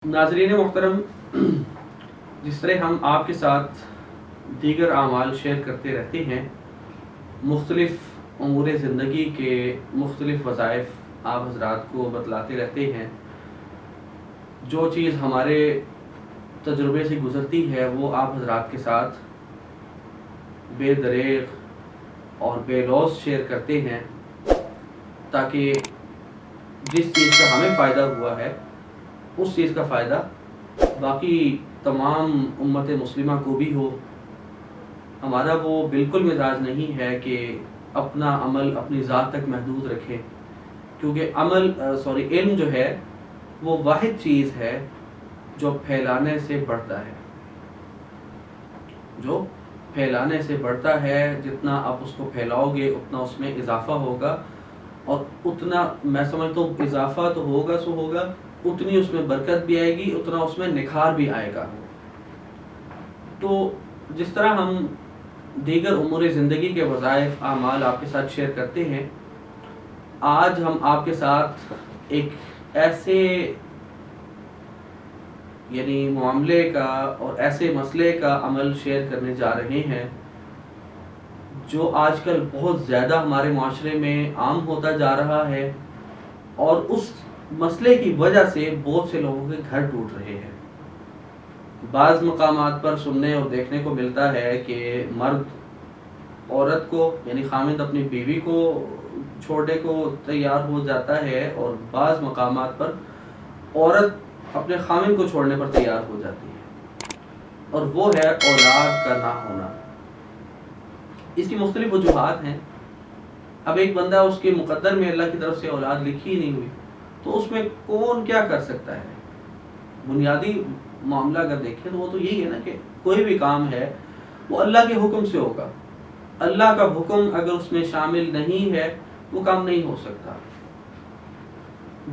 ناظرین محترم، جس طرح ہم آپ کے ساتھ دیگر اعمال شیئر کرتے رہتے ہیں، مختلف امور زندگی کے مختلف وظائف آپ حضرات کو بتلاتے رہتے ہیں، جو چیز ہمارے تجربے سے گزرتی ہے وہ آپ حضرات کے ساتھ بے دریغ اور بے لوث شیئر کرتے ہیں، تاکہ جس چیز کا ہمیں فائدہ ہوا ہے اس چیز کا فائدہ باقی تمام امت مسلمہ کو بھی ہو۔ ہمارا وہ بالکل مزاج نہیں ہے کہ اپنا عمل اپنی ذات تک محدود رکھیں، کیونکہ علم جو ہے وہ واحد چیز ہے جو پھیلانے سے بڑھتا ہے، جتنا آپ اس کو پھیلاؤ گے اتنا اس میں اضافہ ہوگا، اور اتنا میں سمجھتا ہوں اضافہ تو ہوگا اتنی اس میں برکت بھی آئے گی، اتنا اس میں نکھار بھی آئے گا۔ تو جس طرح ہم دیگر امور زندگی کے وظائف اعمال آپ کے ساتھ شیئر کرتے ہیں، آج ہم آپ کے ساتھ ایک ایسے معاملے کا اور ایسے مسئلے کا عمل شیئر کرنے جا رہے ہیں جو آج کل بہت زیادہ ہمارے معاشرے میں عام ہوتا جا رہا ہے، اور اس مسئلے کی وجہ سے بہت سے لوگوں کے گھر ٹوٹ رہے ہیں۔ بعض مقامات پر سننے اور دیکھنے کو ملتا ہے کہ مرد عورت کو خامند اپنی بیوی کو چھوڑنے کو تیار ہو جاتا ہے، اور بعض مقامات پر عورت اپنے خامند کو چھوڑنے پر تیار ہو جاتی ہے، اور وہ ہے اولاد کا نہ ہونا۔ اس کی مختلف وجوہات ہیں۔ اب ایک بندہ اس کے مقدر میں اللہ کی طرف سے اولاد لکھی ہی نہیں ہوئی، تو اس میں کون کیا کر سکتا ہے؟ بنیادی معاملہ اگر دیکھیں تو وہ تو یہی ہے نا کہ کوئی بھی کام ہے وہ اللہ کے حکم سے ہوگا۔ اللہ کا حکم اگر اس میں شامل نہیں ہے وہ کام نہیں ہو سکتا۔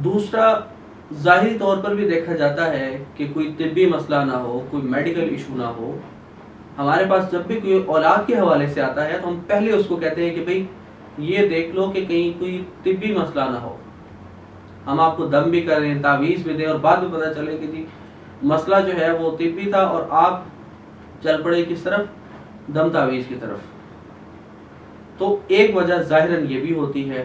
دوسرا، ظاہری طور پر بھی دیکھا جاتا ہے کہ کوئی طبی مسئلہ نہ ہو، کوئی میڈیکل ایشو نہ ہو، ہمارے پاس جب بھی کوئی اولاد کے حوالے سے آتا ہے تو ہم پہلے اس کو کہتے ہیں کہ بھئی یہ دیکھ لو کہ کہیں کوئی طبی مسئلہ نہ ہو، ہم آپ کو دم بھی کریں، تعویذ بھی دیں، اور بعد میں پتہ چلے کہ جی مسئلہ جو ہے وہ طبی تھا اور آپ چل پڑے کس طرف؟ دم تعویذ کی طرف۔ تو ایک وجہ ظاہراً یہ بھی ہوتی ہے،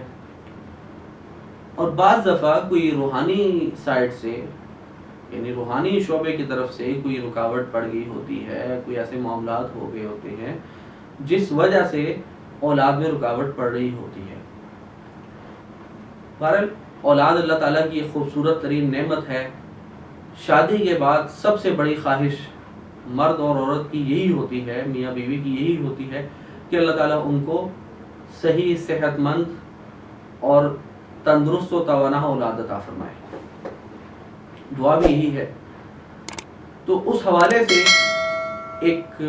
اور بعض دفعہ کوئی روحانی سائٹ سے روحانی شعبے کی طرف سے کوئی رکاوٹ پڑ گئی ہوتی ہے، کوئی ایسے معاملات ہو گئے ہوتے ہیں جس وجہ سے اولاد میں رکاوٹ پڑ رہی ہوتی ہے۔ بہرحال اولاد اللہ تعالیٰ کی ایک خوبصورت ترین نعمت ہے۔ شادی کے بعد سب سے بڑی خواہش مرد اور عورت کی یہی ہوتی ہے، میاں بیوی کی یہی ہوتی ہے کہ اللہ تعالیٰ ان کو صحیح، صحت مند اور تندرست و توانا اولاد عطا فرمائے۔ دعا بھی یہی ہے۔ تو اس حوالے سے ایک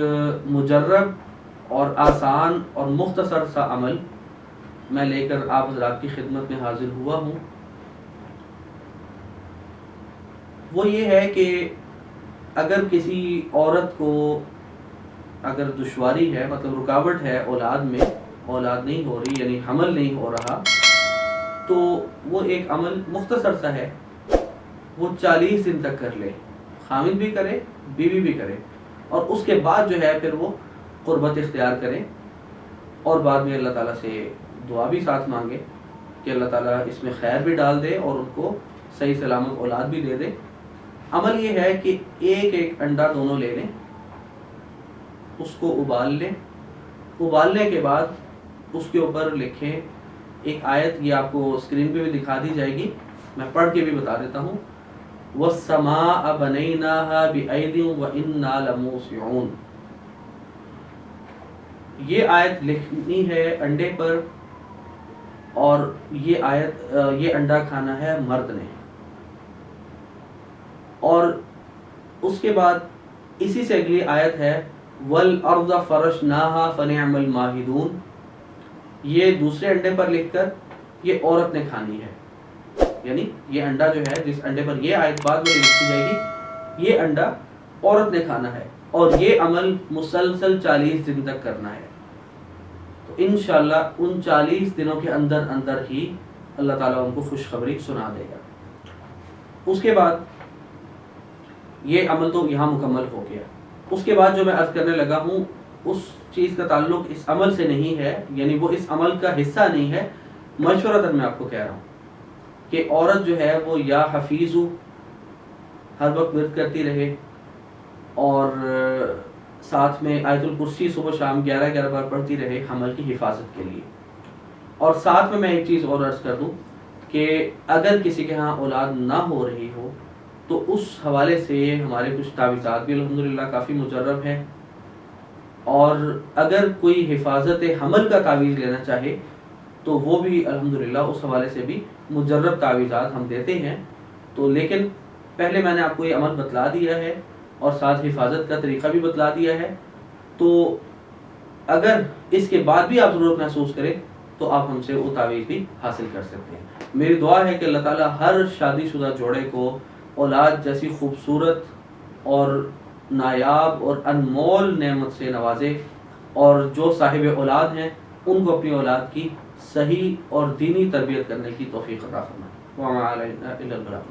مجرب اور آسان اور مختصر سا عمل میں لے کر آپ حضرات کی خدمت میں حاضر ہوا ہوں۔ وہ یہ ہے کہ اگر کسی عورت کو اگر دشواری ہے، مطلب رکاوٹ ہے اولاد میں، اولاد نہیں ہو رہی حمل نہیں ہو رہا، تو وہ ایک عمل مختصر سا ہے، وہ 40 دن تک کر لے، خامند بھی کرے، بیوی بھی کرے، اور اس کے بعد جو ہے پھر وہ قربت اختیار کریں، اور بعد میں اللہ تعالیٰ سے دعا بھی ساتھ مانگے کہ اللہ تعالیٰ اس میں خیر بھی ڈال دے اور ان کو صحیح سلامت اولاد بھی دے دے۔ عمل یہ ہے کہ ایک انڈا دونوں لے لیں، اس کو ابال لیں، ابالنے کے بعد اس کے اوپر لکھیں ایک آیت، یہ آپ کو اسکرین پہ بھی دکھا دی جائے گی، میں پڑھ کے بھی بتا دیتا ہوں۔ وَالسَّمَاءَ بَنَيْنَاهَا بِأَيْدٍ وَإِنَّا لَمُوسِعُونَ۔ یہ آیت لکھنی ہے انڈے پر، اور یہ انڈا کھانا ہے مرد نے، اور اس کے بعد اسی سے اگلی آیت ہے وَالْأَرْضَ فَرَشْنَاهَا فَنِعْمَ الْمَاهِدُونَ۔ یہ دوسرے انڈے پر لکھ کر یہ عورت نے کھانی ہے، یہ انڈا جو ہے جس انڈے پر یہ آیت بعد میں لکھی جائے گی، یہ انڈا عورت نے کھانا ہے، اور یہ عمل مسلسل 40 دن تک کرنا ہے۔ تو انشاءاللہ ان 40 دنوں کے اندر ہی اللہ تعالیٰ ان کو خوشخبری سنا دے گا۔ اس کے بعد یہ عمل تو یہاں مکمل ہو گیا. اس کے بعد جو میں عرض کرنے لگا ہوں اس چیز کا تعلق اس عمل سے نہیں ہے، یعنی وہ اس عمل کا حصہ نہیں ہے. مشورتاً میں آپ کو کہہ رہا ہوں کہ عورت جو ہے وہ یا حفیظ ہو، ہر وقت ورد کرتی رہے، اور ساتھ میں آیت الکرسی صبح شام 11 بار پڑھتی رہے حمل کی حفاظت کے لیے. اور ساتھ میں ایک چیز اور عرض کر دوں کہ اگر کسی کے ہاں اولاد نہ ہو رہی ہو تو اس حوالے سے ہمارے کچھ تعویذات بھی الحمدللہ کافی مجرب ہیں، اور اگر کوئی حفاظت حمل کا تعویذ لینا چاہے تو وہ بھی الحمدللہ اس حوالے سے بھی مجرب تعویذات ہم دیتے ہیں. تو لیکن پہلے میں نے آپ کو یہ عمل بتلا دیا ہے اور ساتھ حفاظت کا طریقہ بھی بتلا دیا ہے. تو اگر اس کے بعد بھی آپ ضرورت محسوس کریں تو آپ ہم سے وہ تعویذ بھی حاصل کر سکتے ہیں. میری دعا ہے کہ اللہ تعالیٰ ہر شادی شدہ جوڑے کو اولاد جیسی خوبصورت اور نایاب اور انمول نعمت سے نوازے، اور جو صاحب اولاد ہیں ان کو اپنی اولاد کی صحیح اور دینی تربیت کرنے کی توفیق عطا فرمائے. وما علینا الا البلاغ.